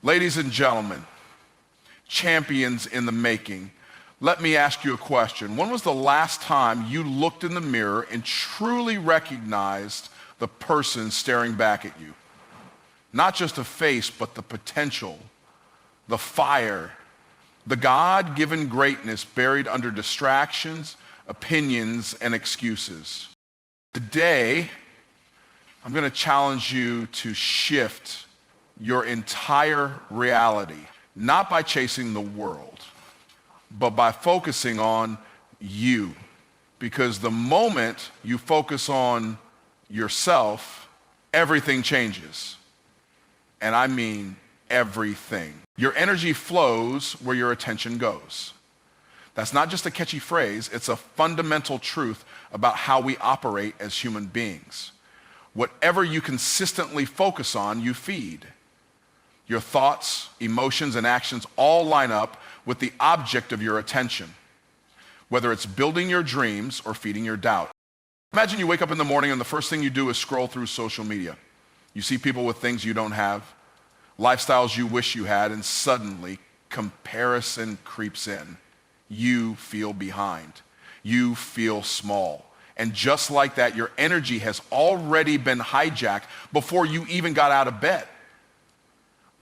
Ladies and gentlemen, champions in the making, let me ask you a question. When was the last time you looked in the mirror and truly recognized the person staring back at you? Not just a face, but the potential, the fire, the God-given greatness buried under distractions, opinions, and excuses. Today, I'm going to challenge you to shift your entire reality, not by chasing the world, but by focusing on you. Because the moment you focus on yourself, everything changes. And I mean everything. Your energy flows where your attention goes. That's not just a catchy phrase, it's a fundamental truth about how we operate as human beings. Whatever you consistently focus on, you feed. Your thoughts, emotions, and actions all line up with the object of your attention, whether it's building your dreams or feeding your doubt. Imagine you wake up in the morning and the first thing you do is scroll through social media. You see people with things you don't have, lifestyles you wish you had, and suddenly comparison creeps in. You feel behind. You feel small. And just like that, your energy has already been hijacked before you even got out of bed.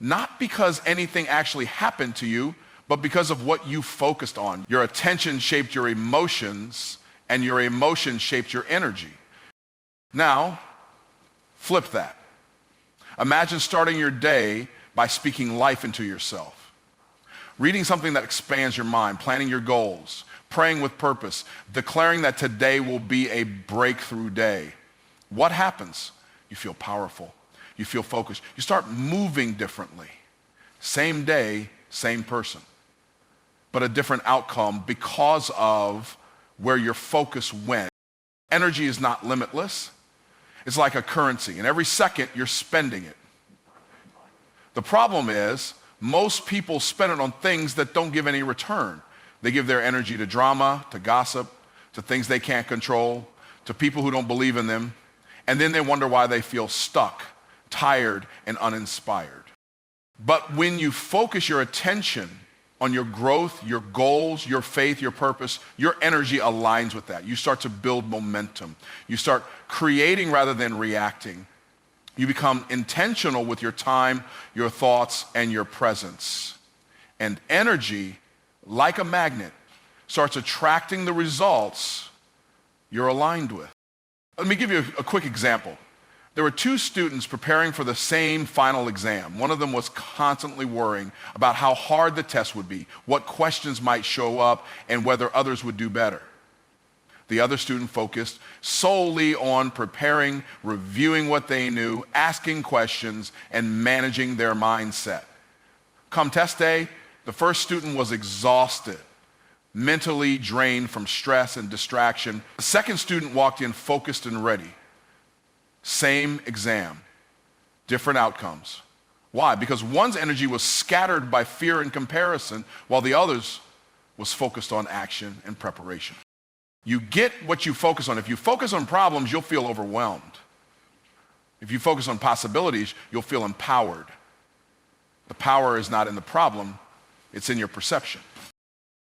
Not because anything actually happened to you, but because of what you focused on. Your attention shaped your emotions, and your emotions shaped your energy. Now, flip that. Imagine starting your day by speaking life into yourself. Reading something that expands your mind, planning your goals, praying with purpose, declaring that today will be a breakthrough day. What happens? You feel powerful. You feel focused. You start moving differently. Same day, same person, but a different outcome because of where your focus went. Energy is not limitless. It's like a currency, and every second you're spending it. The problem is most people spend it on things that don't give any return. They give their energy to drama, to gossip, to things they can't control, to people who don't believe in them, and then they wonder why they feel stuck, tired, and uninspired. But when you focus your attention on your growth, your goals, your faith, your purpose, your energy aligns with that. You start to build momentum. You start creating rather than reacting. You become intentional with your time, your thoughts, and your presence. And energy, like a magnet, starts attracting the results you're aligned with. Let me give you a quick example. There were two students preparing for the same final exam. One of them was constantly worrying about how hard the test would be, what questions might show up, and whether others would do better. The other student focused solely on preparing, reviewing what they knew, asking questions, and managing their mindset. Come test day, the first student was exhausted, mentally drained from stress and distraction. The second student walked in focused and ready. Same exam, different outcomes. Why? Because one's energy was scattered by fear and comparison, while the other's was focused on action and preparation. You get what you focus on. If you focus on problems, you'll feel overwhelmed. If you focus on possibilities, you'll feel empowered. The power is not in the problem, it's in your perception.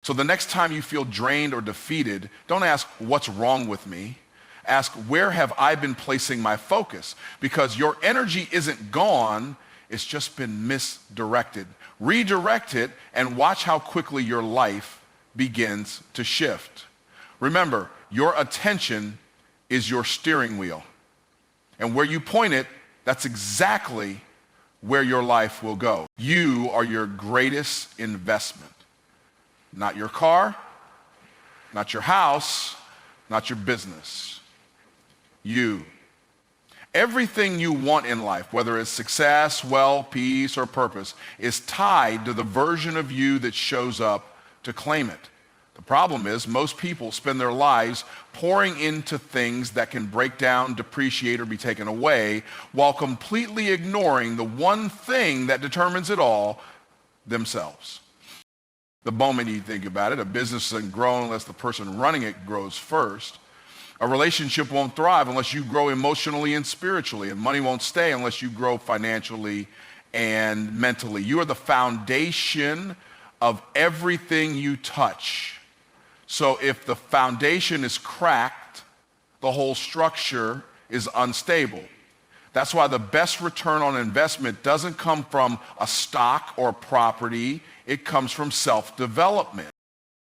So the next time you feel drained or defeated, don't ask, what's wrong with me? Ask, where have I been placing my focus? Because your energy isn't gone, it's just been misdirected. Redirect it and watch how quickly your life begins to shift. Remember, your attention is your steering wheel. And where you point it, that's exactly where your life will go. You are your greatest investment. Not your car, not your house, not your business. You. Everything you want in life, whether it's success, wealth, peace, or purpose, is tied to the version of you that shows up to claim it. The problem is most people spend their lives pouring into things that can break down, depreciate, or be taken away while completely ignoring the one thing that determines it all, themselves. The moment you think about it, a business doesn't grow unless the person running it grows first. A relationship won't thrive unless you grow emotionally and spiritually, and money won't stay unless you grow financially and mentally. You are the foundation of everything you touch. So if the foundation is cracked, the whole structure is unstable. That's why the best return on investment doesn't come from a stock or property. It comes from self-development.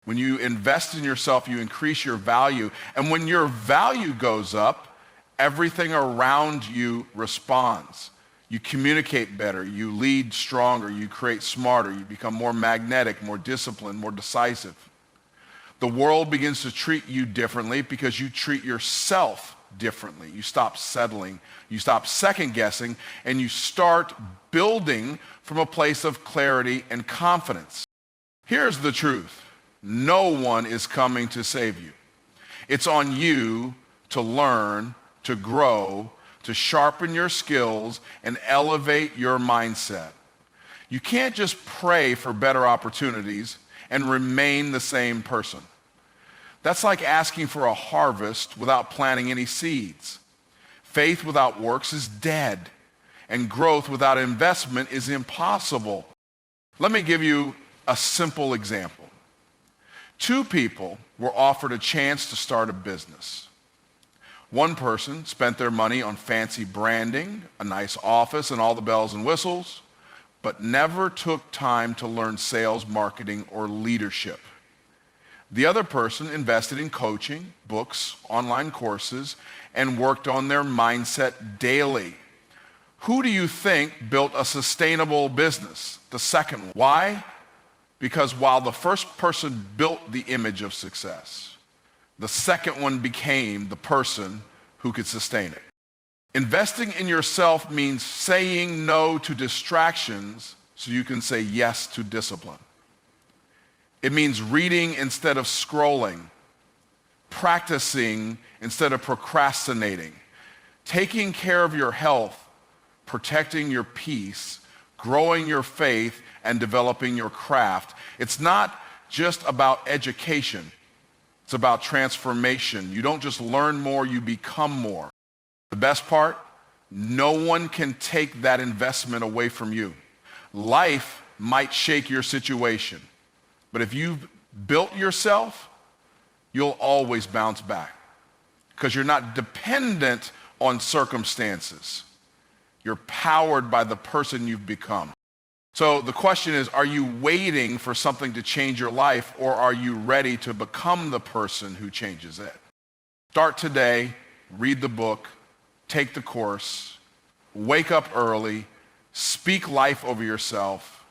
When you invest in yourself, you increase your value. And when your value goes up, everything around you responds. You communicate better, you lead stronger, you create smarter, you become more magnetic, more disciplined, more decisive. The world begins to treat you differently because you treat yourself differently. You stop settling, you stop second guessing, and you start building from a place of clarity and confidence. Here's the truth. No one is coming to save you. It's on you to learn, to grow, to sharpen your skills and elevate your mindset. You can't just pray for better opportunities and remain the same person. That's like asking for a harvest without planting any seeds. Faith without works is dead, and growth without investment is impossible. Let me give you a simple example. Two people were offered a chance to start a business. One person spent their money on fancy branding, a nice office, and all the bells and whistles, but never took time to learn sales, marketing, or leadership. The other person invested in coaching, books, online courses, and worked on their mindset daily. Who do you think built a sustainable business? The second one. Why? Because while the first person built the image of success, the second one became the person who could sustain it. Investing in yourself means saying no to distractions so you can say yes to discipline. It means reading instead of scrolling, practicing instead of procrastinating, taking care of your health, protecting your peace, growing your faith, and developing your craft. It's not just about education. It's about transformation. You don't just learn more, you become more. The best part, no one can take that investment away from you. Life might shake your situation, but if you've built yourself, you'll always bounce back because you're not dependent on circumstances. You're powered by the person you've become. So the question is, are you waiting for something to change your life, or are you ready to become the person who changes it? Start today, read the book, take the course, wake up early, speak life over yourself,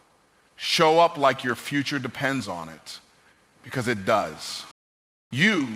show up like your future depends on it, because it does. You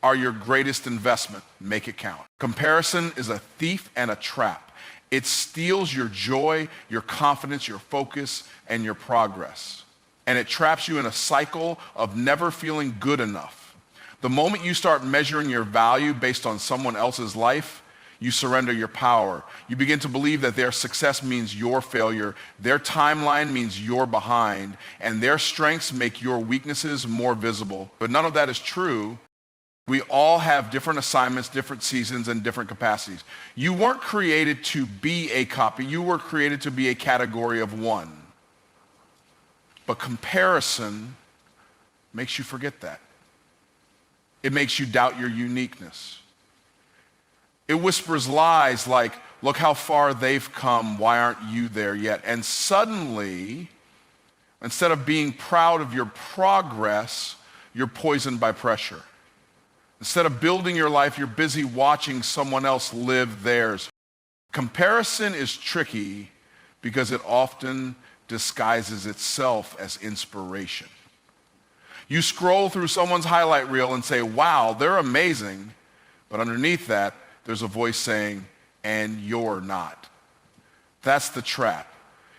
are your greatest investment. Make it count. Comparison is a thief and a trap. It steals your joy, your confidence, your focus, and your progress. And it traps you in a cycle of never feeling good enough. The moment you start measuring your value based on someone else's life, you surrender your power. You begin to believe that their success means your failure, their timeline means you're behind, and their strengths make your weaknesses more visible. But none of that is true. We all have different assignments, different seasons, and different capacities. You weren't created to be a copy. You were created to be a category of one. But comparison makes you forget that. It makes you doubt your uniqueness. It whispers lies like, look how far they've come, why aren't you there yet? And suddenly, instead of being proud of your progress, you're poisoned by pressure. Instead of building your life, you're busy watching someone else live theirs. Comparison is tricky because it often disguises itself as inspiration. You scroll through someone's highlight reel and say, wow, they're amazing. But underneath that, there's a voice saying, and you're not. That's the trap.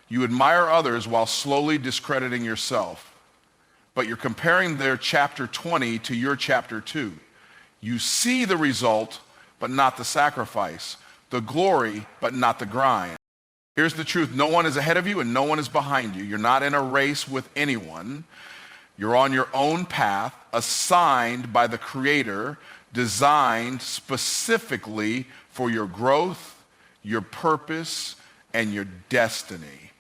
You admire others while slowly discrediting yourself. But you're comparing their chapter 20 to your chapter 2. You see the result, but not the sacrifice. The glory, but not the grind. Here's the truth. No one is ahead of you and no one is behind you. You're not in a race with anyone. You're on your own path, assigned by the Creator, designed specifically for your growth, your purpose, and your destiny.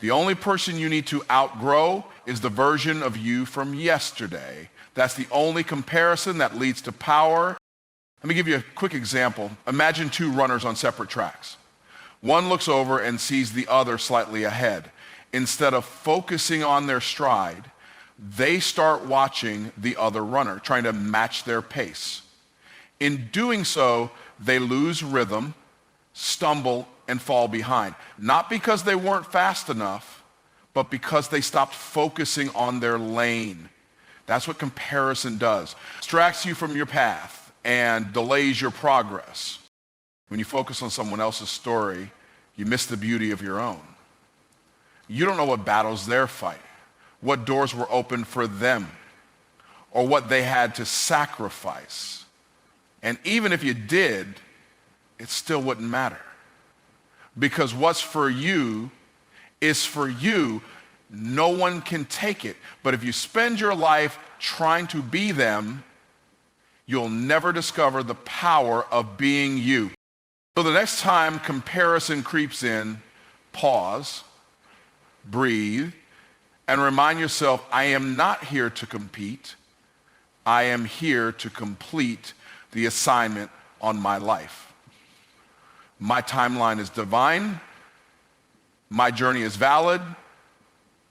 The only person you need to outgrow is the version of you from yesterday. That's the only comparison that leads to power. Let me give you a quick example. Imagine two runners on separate tracks. One looks over and sees the other slightly ahead. Instead of focusing on their stride, they start watching the other runner, trying to match their pace. In doing so, they lose rhythm, stumble, and fall behind. Not because they weren't fast enough, but because they stopped focusing on their lane. That's what comparison does. Distracts you from your path and delays your progress. When you focus on someone else's story, you miss the beauty of your own. You don't know what battles they're fighting, what doors were opened for them, or what they had to sacrifice. And even if you did, it still wouldn't matter. Because what's for you is for you. No one can take it. But if you spend your life trying to be them, you'll never discover the power of being you. So the next time comparison creeps in, pause, breathe, and remind yourself, I am not here to compete. I am here to complete the assignment on my life. My timeline is divine. My journey is valid.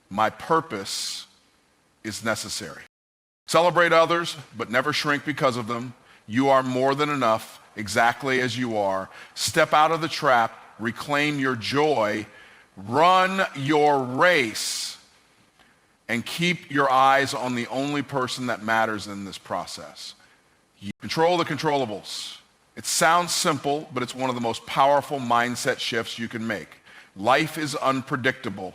My purpose is necessary. Celebrate others, but never shrink because of them. You are more than enough, exactly as you are. Step out of the trap, reclaim your joy, run your race, and keep your eyes on the only person that matters in this process. You control the controllables. It sounds simple, but it's one of the most powerful mindset shifts you can make. Life is unpredictable.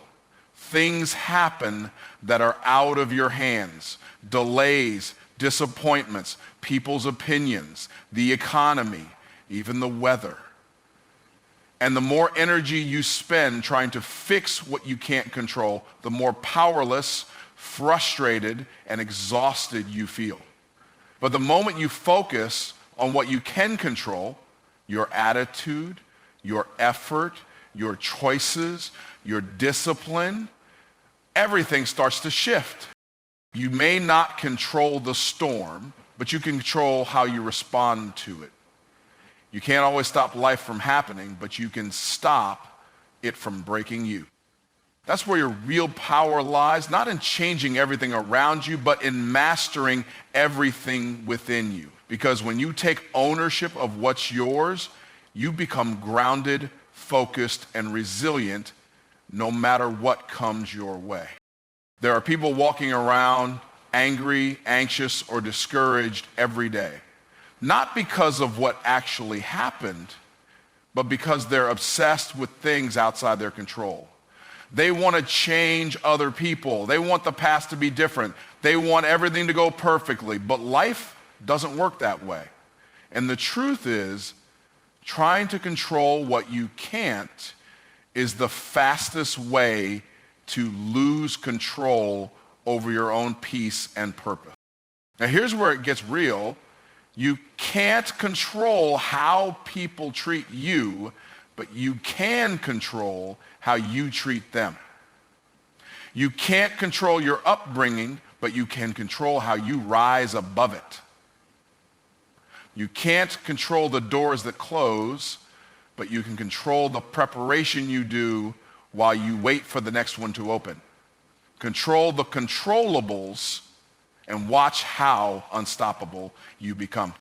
Things happen that are out of your hands. Delays, disappointments, people's opinions, the economy, even the weather. And the more energy you spend trying to fix what you can't control, the more powerless, frustrated, and exhausted you feel. But the moment you focus on what you can control, your attitude, your effort, your choices, your discipline, everything starts to shift. You may not control the storm, but you can control how you respond to it. You can't always stop life from happening, but you can stop it from breaking you. That's where your real power lies, not in changing everything around you, but in mastering everything within you. Because when you take ownership of what's yours, you become grounded, focused, and resilient no matter what comes your way. There are people walking around angry, anxious, or discouraged every day. Not because of what actually happened, but because they're obsessed with things outside their control. They want to change other people. They want the past to be different. They want everything to go perfectly, but life doesn't work that way. And the truth is, trying to control what you can't is the fastest way to lose control over your own peace and purpose. Now here's where it gets real. You can't control how people treat you, but you can control how you treat them. You can't control your upbringing, but you can control how you rise above it. You can't control the doors that close, but you can control the preparation you do while you wait for the next one to open. Control the controllables and watch how unstoppable you become.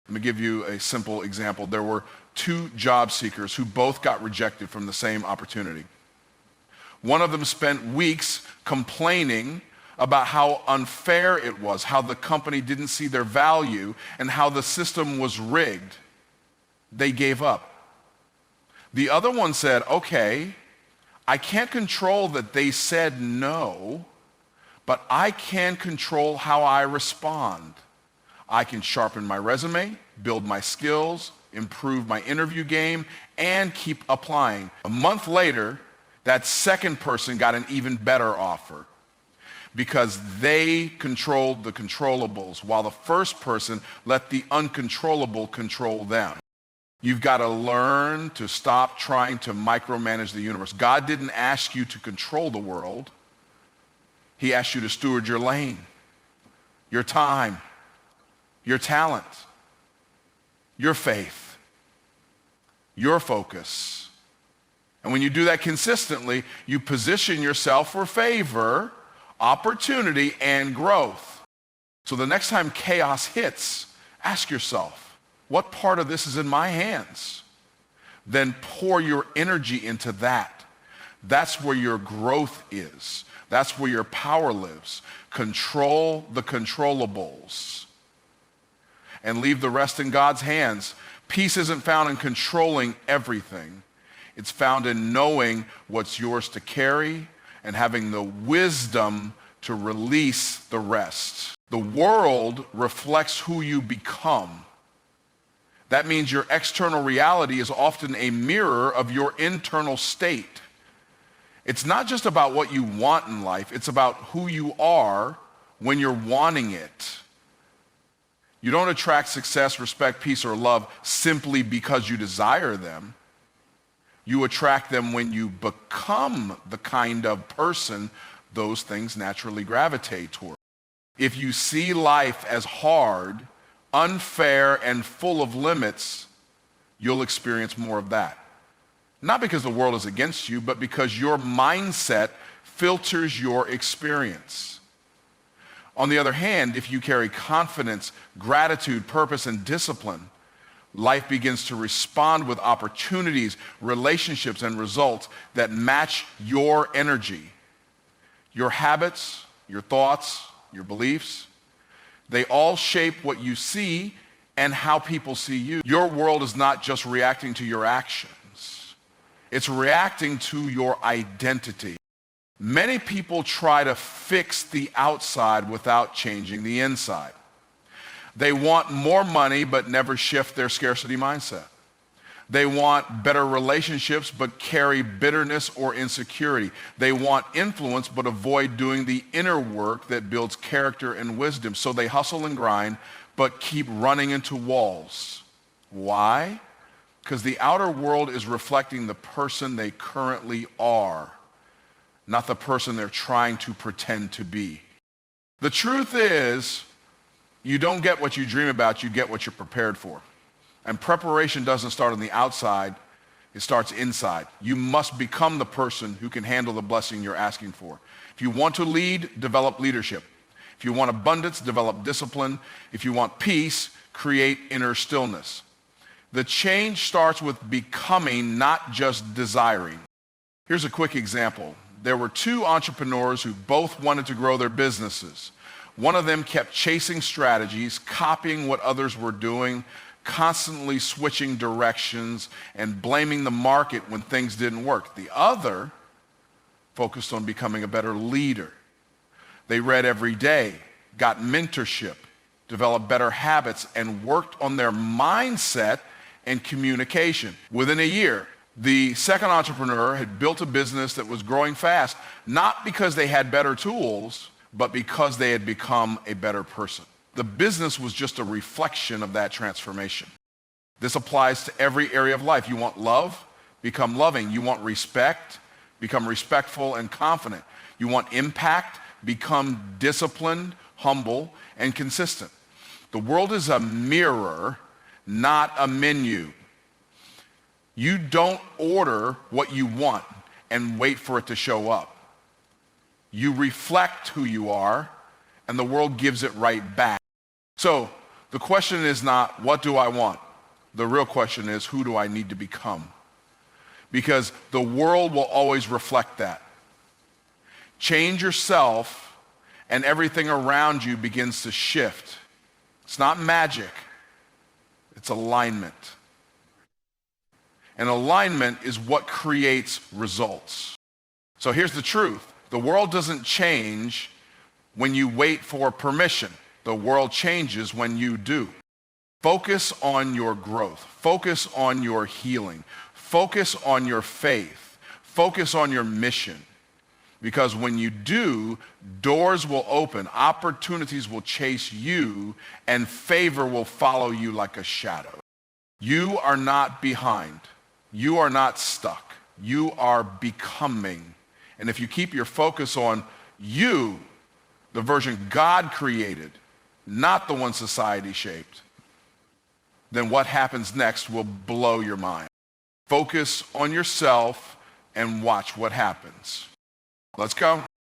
Let me give you a simple example. There were two job seekers who both got rejected from the same opportunity. One of them spent weeks complaining about how unfair it was, how the company didn't see their value, and how the system was rigged. They gave up. The other one said, okay, I can't control that they said no, but I can control how I respond. I can sharpen my resume, build my skills, improve my interview game, and keep applying. A month later, that second person got an even better offer because they controlled the controllables while the first person let the uncontrollable control them. You've got to learn to stop trying to micromanage the universe. God didn't ask you to control the world. He asked you to steward your lane, your time, your talent, your faith, your focus. And when you do that consistently, you position yourself for favor, opportunity, and growth. So the next time chaos hits, ask yourself, what part of this is in my hands? Then pour your energy into that. That's where your growth is. That's where your power lives. Control the controllables and leave the rest in God's hands. Peace isn't found in controlling everything. It's found in knowing what's yours to carry and having the wisdom to release the rest. The world reflects who you become. That means your external reality is often a mirror of your internal state. It's not just about what you want in life, it's about who you are when you're wanting it. You don't attract success, respect, peace, or love simply because you desire them. You attract them when you become the kind of person those things naturally gravitate toward. If you see life as hard, unfair, and full of limits, you'll experience more of that. Not because the world is against you, but because your mindset filters your experience. On the other hand, if you carry confidence, gratitude, purpose, and discipline, life begins to respond with opportunities, relationships, and results that match your energy. Your habits, your thoughts, your beliefs, they all shape what you see and how people see you. Your world is not just reacting to your actions. It's reacting to your identity. Many people try to fix the outside without changing the inside. They want more money but never shift their scarcity mindset. They want better relationships but carry bitterness or insecurity. They want influence but avoid doing the inner work that builds character and wisdom. So they hustle and grind but keep running into walls. Why? Because the outer world is reflecting the person they currently are, not the person they're trying to pretend to be. The truth is, you don't get what you dream about, you get what you're prepared for. And preparation doesn't start on the outside, it starts inside. You must become the person who can handle the blessing you're asking for. If you want to lead, develop leadership. If you want abundance, develop discipline. If you want peace, create inner stillness. The change starts with becoming, not just desiring. Here's a quick example. There were two entrepreneurs who both wanted to grow their businesses. One of them kept chasing strategies, copying what others were doing, constantly switching directions and blaming the market when things didn't work. The other focused on becoming a better leader. They read every day, got mentorship, developed better habits, and worked on their mindset and communication. Within a year, the second entrepreneur had built a business that was growing fast, not because they had better tools, but because they had become a better person. The business was just a reflection of that transformation. This applies to every area of life. You want love? Become loving. You want respect? Become respectful and confident. You want impact? Become disciplined, humble, and consistent. The world is a mirror, not a menu. You don't order what you want and wait for it to show up. You reflect who you are, and the world gives it right back. So the question is not, what do I want? The real question is, who do I need to become? Because the world will always reflect that. Change yourself, and everything around you begins to shift. It's not magic. It's alignment. And alignment is what creates results. So here's the truth. The world doesn't change when you wait for permission. The world changes when you do. Focus on your growth. Focus on your healing. Focus on your faith. Focus on your mission. Because when you do, doors will open, opportunities will chase you, and favor will follow you like a shadow. You are not behind. You are not stuck. You are becoming. And if you keep your focus on you, the version God created, not the one society shaped, then what happens next will blow your mind. Focus on yourself and watch what happens. Let's go.